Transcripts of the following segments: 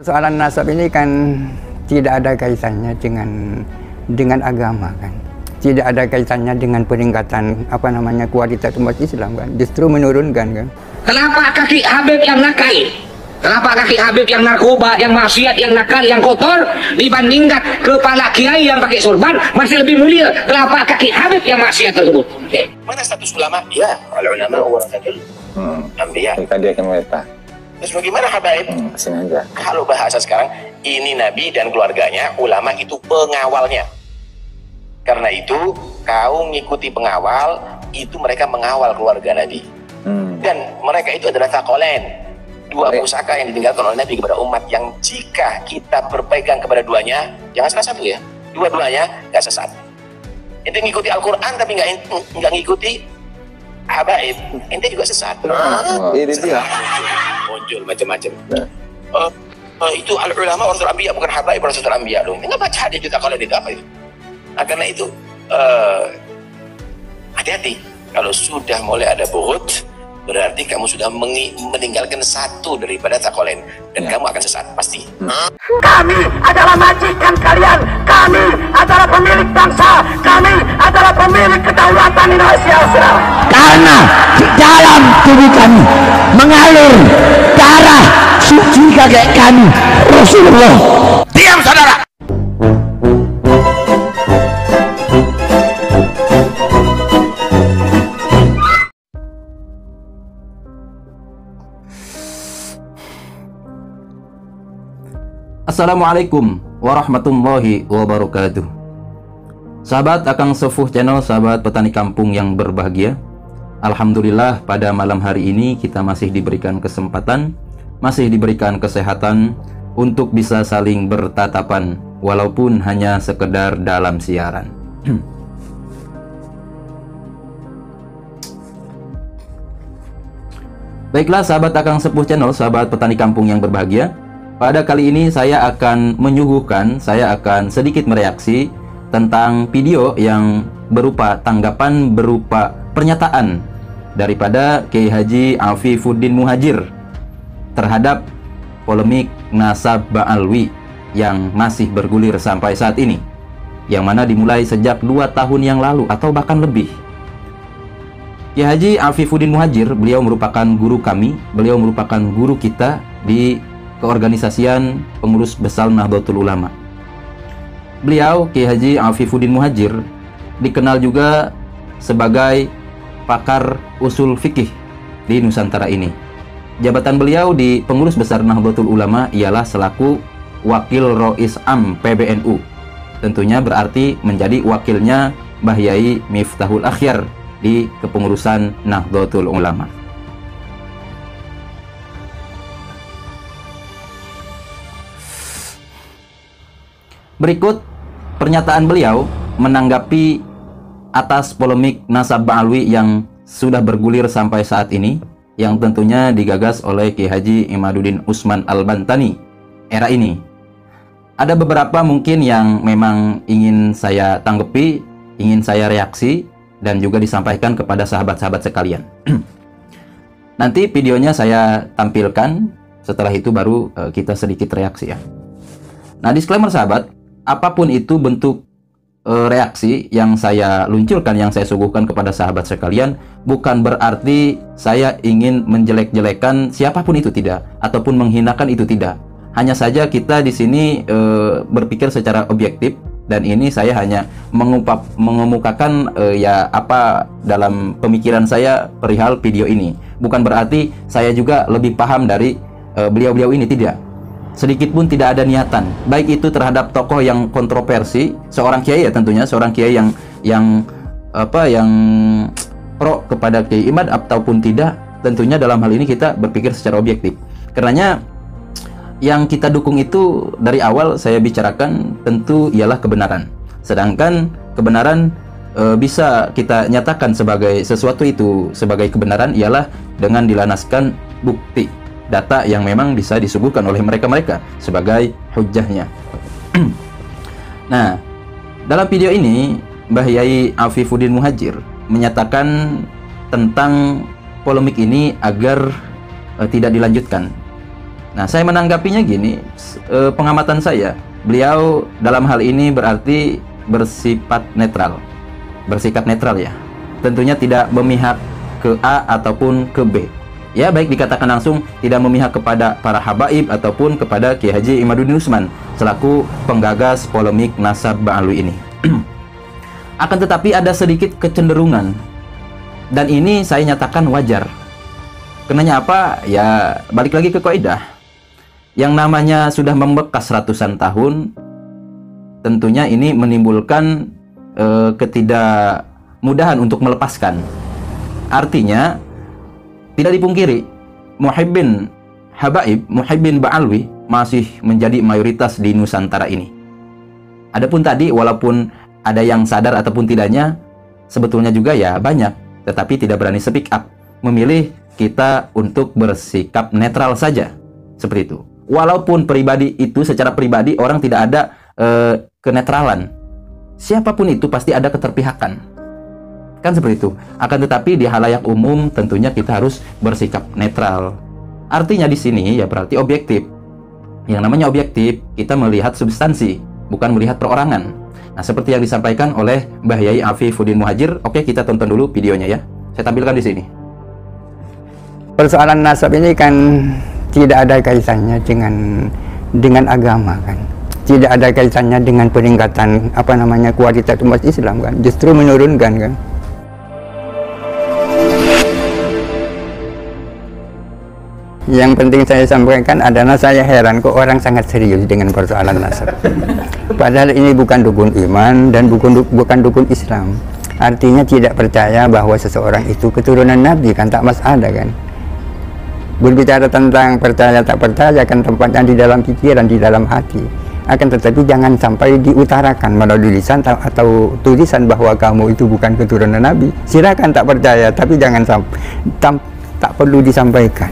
Soalan nasab ini kan tidak ada kaitannya dengan agama kan. Tidak ada kaitannya dengan peningkatan kualitas umat Islam kan. Justru menurunkan kan. Kenapa kaki Habib yang nakal? Kenapa kaki Habib yang narkoba, yang maksiat, yang nakal, yang kotor dibandingkan kepala kiai yang pakai sorban masih lebih mulia? Kenapa kaki Habib yang maksiat tersebut? Mana status ulama? Ya, ulama warasatul anbiya. Tadi akan mereka. Terus bagaimana Habaib? Sini aja. Kalau bahasa sekarang, ini Nabi dan keluarganya, ulama itu pengawalnya. Karena itu, kau mengikuti pengawal, itu mereka mengawal keluarga Nabi. Dan mereka itu adalah taqolain. Dua pusaka yang ditinggalkan oleh Nabi kepada umat, yang jika kita berpegang kepada duanya, jangan salah satu ya, dua-duanya nggak sesat. Ente ngikuti Al-Quran tapi nggak ngikuti Habaib, ente juga sesat. Ini dia. Muncul macam-macam. Itu al-ulama warasatul anbiya, bukan Habaib warasatul anbiya dong. Enggak baca dia juga kalau itu apa itu. Nah, karena itu hati-hati. Kalau sudah mulai ada buhut, berarti kamu sudah meninggalkan satu daripada taqolain, dan kamu akan sesat pasti. Kami adalah majikan kalian, kami adalah pemilik bangsa, kami adalah pemilik kedaulatan Indonesia. Karena di dalam tubuh kami mengalir darah suci kakek kami Rasulullah. Diam saudara. Assalamualaikum warahmatullahi wabarakatuh. Sahabat Akang Sepuh Channel, sahabat petani kampung yang berbahagia. Alhamdulillah pada malam hari ini kita masih diberikan kesempatan, masih diberikan kesehatan untuk bisa saling bertatapan walaupun hanya sekedar dalam siaran. Baiklah sahabat Akang Sepuh Channel, sahabat petani kampung yang berbahagia. Pada kali ini saya akan menyuguhkan, saya akan sedikit mereaksi tentang video yang berupa tanggapan, berupa pernyataan daripada Kiai Haji Afifuddin Muhajir terhadap polemik nasab Ba'alwi yang masih bergulir sampai saat ini, yang mana dimulai sejak 2 tahun yang lalu atau bahkan lebih. Kiai Haji Afifuddin Muhajir, beliau merupakan guru kami, beliau merupakan guru kita di Keorganisasian Pengurus Besar Nahdlatul Ulama. Beliau, Kiai Haji Afifuddin Muhajir, dikenal juga sebagai pakar usul fikih di Nusantara ini. Jabatan beliau di Pengurus Besar Nahdlatul Ulama ialah selaku Wakil Rois Am PBNU. Tentunya berarti menjadi wakilnya Mbah Yai Miftahul Akhyar di kepengurusan Nahdlatul Ulama. Berikut pernyataan beliau menanggapi atas polemik nasab Ba'alwi yang sudah bergulir sampai saat ini, yang tentunya digagas oleh Kiai Haji Imaduddin Usman Al-Bantani era ini. Ada beberapa mungkin yang memang ingin saya tanggapi, ingin saya reaksi, dan juga disampaikan kepada sahabat-sahabat sekalian. Nanti videonya saya tampilkan, setelah itu baru kita sedikit reaksi ya. Nah, disclaimer sahabat, apapun itu bentuk reaksi yang saya luncurkan, yang saya suguhkan kepada sahabat sekalian, bukan berarti saya ingin menjelek-jelekan siapapun itu, tidak, ataupun menghinakan itu, tidak. Hanya saja kita di sini berpikir secara objektif, dan ini saya hanya mengemukakan ya apa dalam pemikiran saya perihal video ini. Bukan berarti saya juga lebih paham dari beliau-beliau ini, tidak. Sedikit pun tidak ada niatan, baik itu terhadap tokoh yang kontroversi, seorang kiai ya tentunya, seorang kiai yang pro kepada Kiai Imad ataupun tidak, tentunya dalam hal ini kita berpikir secara objektif. Karenanya yang kita dukung itu dari awal saya bicarakan tentu ialah kebenaran. Sedangkan kebenaran bisa kita nyatakan sebagai sesuatu itu sebagai kebenaran ialah dengan dilanaskan bukti, data yang memang bisa disuguhkan oleh mereka-mereka sebagai hujjahnya. Nah, dalam video ini Mbah Yai Afifuddin Muhajir menyatakan tentang polemik ini agar tidak dilanjutkan. Nah, saya menanggapinya gini, pengamatan saya, beliau dalam hal ini berarti bersikap netral ya. Tentunya tidak memihak ke A ataupun ke B. Ya, baik dikatakan langsung tidak memihak kepada para habaib ataupun kepada Kiai Haji Imaduddin Usman selaku penggagas polemik nasab Ba'alwi ini. Akan tetapi ada sedikit kecenderungan, dan ini saya nyatakan wajar. Kenanya apa? Ya, balik lagi ke kaidah. Yang namanya sudah membekas ratusan tahun, tentunya ini menimbulkan ketidakmudahan untuk melepaskan. Artinya, tidak dipungkiri, muhibbin habaib, muhibbin Ba'alwi masih menjadi mayoritas di Nusantara ini. Adapun tadi, walaupun ada yang sadar ataupun tidaknya, sebetulnya juga ya banyak, tetapi tidak berani speak up, memilih kita untuk bersikap netral saja, seperti itu. Walaupun pribadi itu secara pribadi orang tidak ada kenetralan, siapapun itu pasti ada keterpihakan. Kan seperti itu. Akan tetapi di halayak umum tentunya kita harus bersikap netral. Artinya di sini ya berarti objektif. Yang namanya objektif, kita melihat substansi, bukan melihat perorangan. Nah, seperti yang disampaikan oleh Mbah Yai Afifuddin Muhajir. Oke, kita tonton dulu videonya ya. Saya tampilkan di sini. Persoalan nasab ini kan tidak ada kaitannya dengan agama kan. Tidak ada kaitannya dengan peningkatan kualitas umat Islam kan. Justru menurunkan kan. Yang penting saya sampaikan adalah saya heran kok orang sangat serius dengan persoalan nasab. Padahal ini bukan dukun iman dan bukan dukun Islam. Artinya tidak percaya bahwa seseorang itu keturunan Nabi kan, tak masalah kan. Berbicara tentang percaya tak percaya kan tempatnya di dalam pikiran, di dalam hati. Akan tetapi jangan sampai diutarakan melalui lisan atau tulisan bahwa kamu itu bukan keturunan Nabi. Silakan tak percaya, tapi jangan tak perlu disampaikan.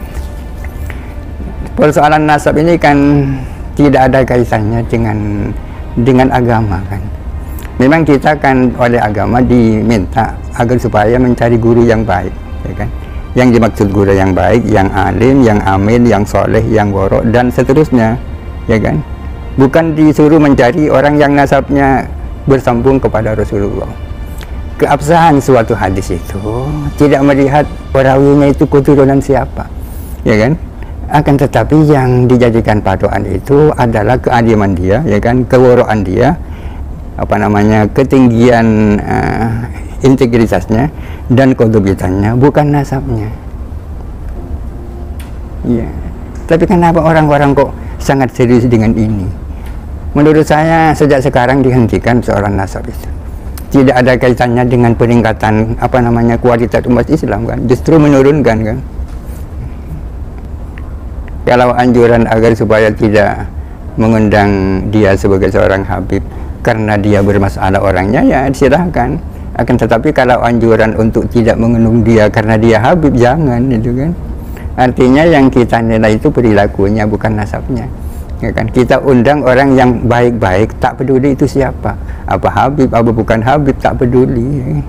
Persoalan nasab ini kan tidak ada kaitannya dengan agama kan. Memang kita kan oleh agama diminta agar supaya mencari guru yang baik, ya kan. Yang dimaksud guru yang baik, yang alim, yang amin, yang soleh, yang waro, dan seterusnya, ya kan. Bukan disuruh mencari orang yang nasabnya bersambung kepada Rasulullah. Keabsahan suatu hadis itu tidak melihat perawinya itu keturunan siapa, ya kan. Akan tetapi yang dijadikan patokan itu adalah keadilan dia, ya kan, keworoan dia, ketinggian integritasnya dan kodobitannya, bukan nasabnya. Ya. Tapi kenapa orang-orang kok sangat serius dengan ini? Menurut saya sejak sekarang dihentikan soal nasab itu. Tidak ada kaitannya dengan peningkatan kualitas umat Islam kan, justru menurunkan kan. Kalau anjuran agar supaya tidak mengundang dia sebagai seorang habib karena dia bermasalah orangnya, ya silahkan. Akan tetapi kalau anjuran untuk tidak mengundang dia karena dia habib, jangan, itu kan. Artinya yang kita nilai itu perilakunya, bukan nasabnya, ya kan. Kita undang orang yang baik-baik, tak peduli itu siapa, apa habib, apa bukan habib, tak peduli.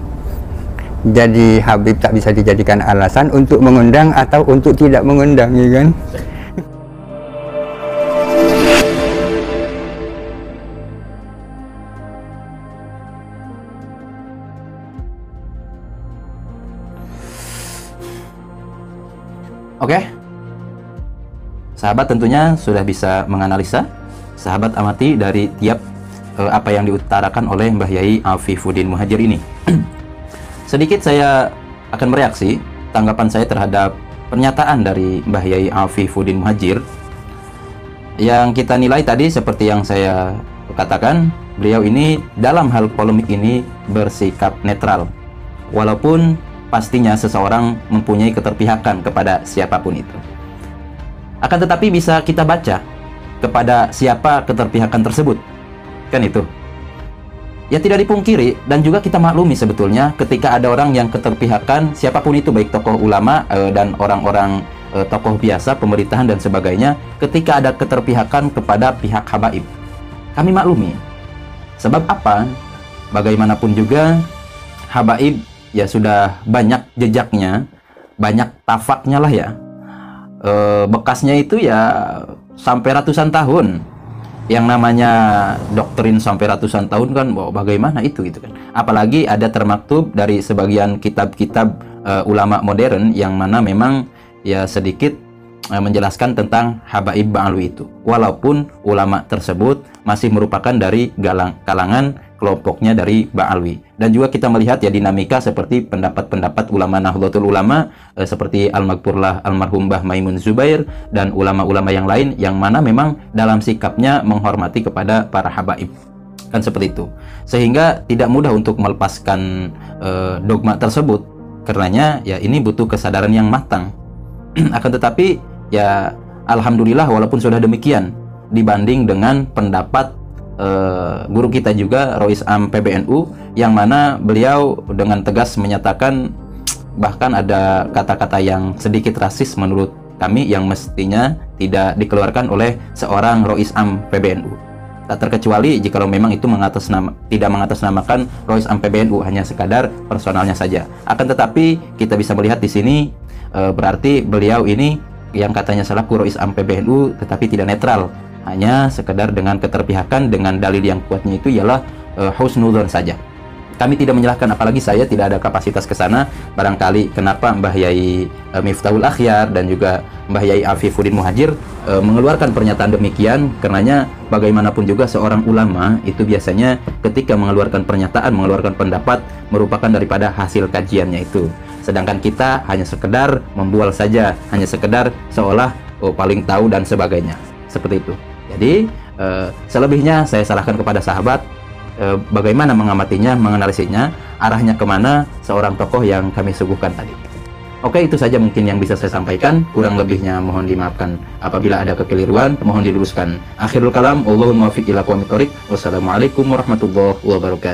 Jadi habib tak bisa dijadikan alasan untuk mengundang atau untuk tidak mengundang, ya kan. Oke, sahabat tentunya sudah bisa menganalisa. Sahabat amati dari tiap apa yang diutarakan oleh Mbah Yai Afifuddin Muhajir ini. Sedikit saya akan mereaksi tanggapan saya terhadap pernyataan dari Mbah Yai Afifuddin Muhajir. Yang kita nilai tadi seperti yang saya katakan, beliau ini dalam hal polemik ini bersikap netral. Walaupun pastinya seseorang mempunyai keterpihakan kepada siapapun itu. Akan tetapi bisa kita baca kepada siapa keterpihakan tersebut. Kan itu. Ya tidak dipungkiri dan juga kita maklumi sebetulnya ketika ada orang yang keterpihakan, siapapun itu, baik tokoh ulama dan orang-orang tokoh biasa, pemerintahan dan sebagainya, ketika ada keterpihakan kepada pihak habaib. Kami maklumi. Sebab apa? Bagaimanapun juga habaib ya sudah banyak jejaknya, banyak tafaknya lah ya. bekasnya itu ya sampai ratusan tahun. Yang namanya doktrin sampai ratusan tahun kan, bagaimana itu gitu kan. Apalagi ada termaktub dari sebagian kitab-kitab ulama modern yang mana memang ya sedikit menjelaskan tentang habaib Ba'alwi itu. Walaupun ulama tersebut masih merupakan dari kalangan kelompoknya dari Ba'alwi. Dan juga kita melihat ya dinamika seperti pendapat-pendapat ulama Nahdlatul Ulama seperti Al-Maghfurlah almarhum Mbah Maimun Zubair dan ulama-ulama yang lain yang mana memang dalam sikapnya menghormati kepada para habaib. Kan seperti itu. Sehingga tidak mudah untuk melepaskan dogma tersebut. Karenanya ya ini butuh kesadaran yang matang. Akan tetapi ya alhamdulillah walaupun sudah demikian dibanding dengan pendapat guru kita juga Rois Am PBNU yang mana beliau dengan tegas menyatakan bahkan ada kata-kata yang sedikit rasis menurut kami yang mestinya tidak dikeluarkan oleh seorang Rois Am PBNU. Tak terkecuali jika memang itu tidak mengatasnamakan Rois Am PBNU, hanya sekadar personalnya saja. Akan tetapi kita bisa melihat di sini berarti beliau ini yang katanya selaku Rois Am PBNU tetapi tidak netral, hanya sekedar dengan keterpihakan dengan dalil yang kuatnya itu ialah husnudzon saja. Kami tidak menyalahkan, apalagi saya tidak ada kapasitas ke sana. Barangkali kenapa Mbah Yai Miftahul Akhyar dan juga Mbah Yai Afifuddin Muhajir mengeluarkan pernyataan demikian, karenanya bagaimanapun juga seorang ulama itu biasanya ketika mengeluarkan pernyataan, mengeluarkan pendapat merupakan daripada hasil kajiannya itu. Sedangkan kita hanya sekedar membual saja, hanya sekedar seolah paling tahu dan sebagainya. Seperti itu. Jadi selebihnya saya salahkan kepada sahabat bagaimana mengamatinya, menganalisinya, arahnya kemana seorang tokoh yang kami suguhkan tadi. Oke, itu saja mungkin yang bisa saya sampaikan. Kurang lebihnya mohon dimaafkan. Apabila ada kekeliruan, mohon diluruskan. Akhirul kalam, Allahumma muwaffiq ila aqwamit thoriq. Wassalamualaikum warahmatullahi wabarakatuh.